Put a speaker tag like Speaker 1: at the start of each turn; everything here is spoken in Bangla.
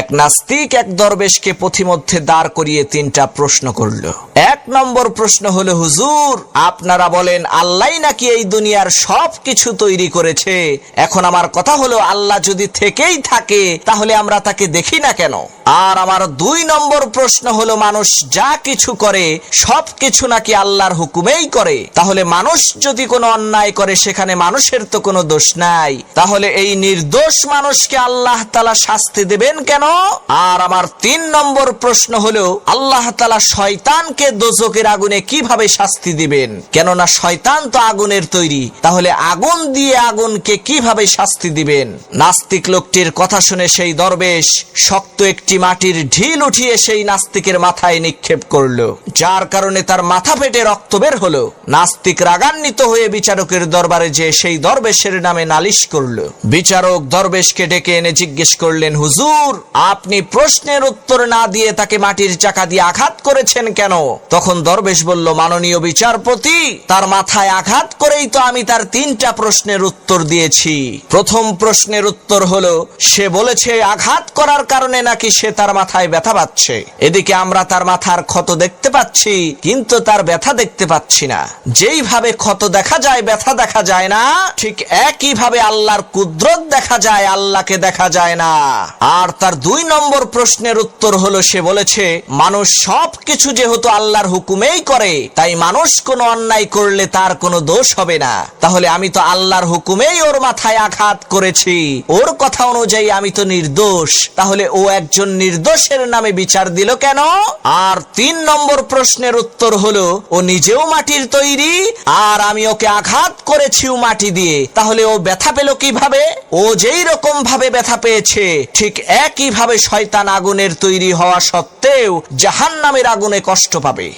Speaker 1: এক নাস্তিক এক দরবেশকে পথিমধ্যে দাঁড় করিয়ে তিনটা প্রশ্ন করল। এক নম্বর প্রশ্ন হলো, হুজুর আপনারা বলেন আল্লাহ নাকি এই দুনিয়ার সব কিছু তৈরি করেছে। এখন আমার কথা হলো, আল্লাহ যদি থেকেই থাকে তাহলে আমরা তাকে দেখি না কেন? আর আমার দুই নম্বর প্রশ্ন হলো, মানুষ যা কিছু করে সব কিছু নাকি আল্লাহর হুকুমেই করে। তাহলে মানুষ যদি কোনো অন্যায় করে সেখানে মানুষের তো কোনো দোষ নাই। তাহলে এই নির্দোষ মানুষকে আল্লাহ তাআলা শাস্তি দেবেন কেন? আর আমার তিন নম্বর প্রশ্ন হলো, আল্লাহ তাআলা শয়তানকে দোজখের আগুনে কিভাবে শাস্তি দিবেন? কেননা শয়তান তো আগুনের তৈরি, তাহলে আগুন দিয়ে আগুনকে কিভাবে শাস্তি দিবেন? নাস্তিক লোকটির কথা শুনে সেই দরবেশ শক্ত একটি মাটির ঢিল উঠিয়ে সেই নাস্তিকের মাথায় নিক্ষেপ করলো, যার কারণে তার মাথা ফেটে রক্ত বের হলো। নাস্তিক রাগান্বিত হয়ে বিচারকের দরবারে যে সেই দরবেশের নামে নালিশ করলো। বিচারক দরবেশকে ডেকে এনে জিজ্ঞেস করলেন, হুজুর আপনি প্রশ্নের উত্তর না দিয়ে তাকে মাটির চাকা দিয়ে আঘাত করেছেন কেন? তখন দরবেশ বলল, মাননীয় বিচারপতি, তার মাথায় আঘাত করেই তো আমি তার তিনটা প্রশ্নের উত্তর দিয়েছি। প্রথম প্রশ্নের উত্তর হলো, সে বলেছে আঘাত করার কারণে নাকি সে তার মাথায় ব্যথা পাচ্ছে। এদিকে আমরা তার মাথার ক্ষত দেখতে পাচ্ছি কিন্তু তার ব্যথা দেখতে পাচ্ছি না। যেইভাবে ক্ষত দেখা যায় ব্যথা দেখা যায় না, ঠিক একইভাবে আল্লাহর কুদরত দেখা যায়, আল্লাহকে দেখা যায় না। আর তার দুই নম্বর প্রশ্নের উত্তর হলো, সে বলেছে মানুষ সব কিছু যেহেতু আল্লাহর হুকুমেই করে তাই মানুষ কোনো অন্যায় করলে তার কোনো দোষ হবে না। তাহলে আমি তো আল্লাহর হুকুমেই ওর মাথায় আঘাত করেছি, ওর কথা অনুযায়ী আমি তো নির্দোষ। তাহলে ও একজন নির্দোষের নামে বিচার দিল কেন? আর তিন নম্বর প্রশ্নের উত্তর হলো, ও নিজেও মাটির তৈরি আর আমি ওকে আঘাত করেছিও মাটি দিয়ে, তাহলে ও ব্যথা পেল কিভাবে? ও যেই রকম ভাবে ব্যথা পেয়েছে ঠিক একই ভাবে শয়তান আগুনের তৈরি হওয়া সত্ত্বেও জাহান্নামের আগুনে কষ্ট পাবে।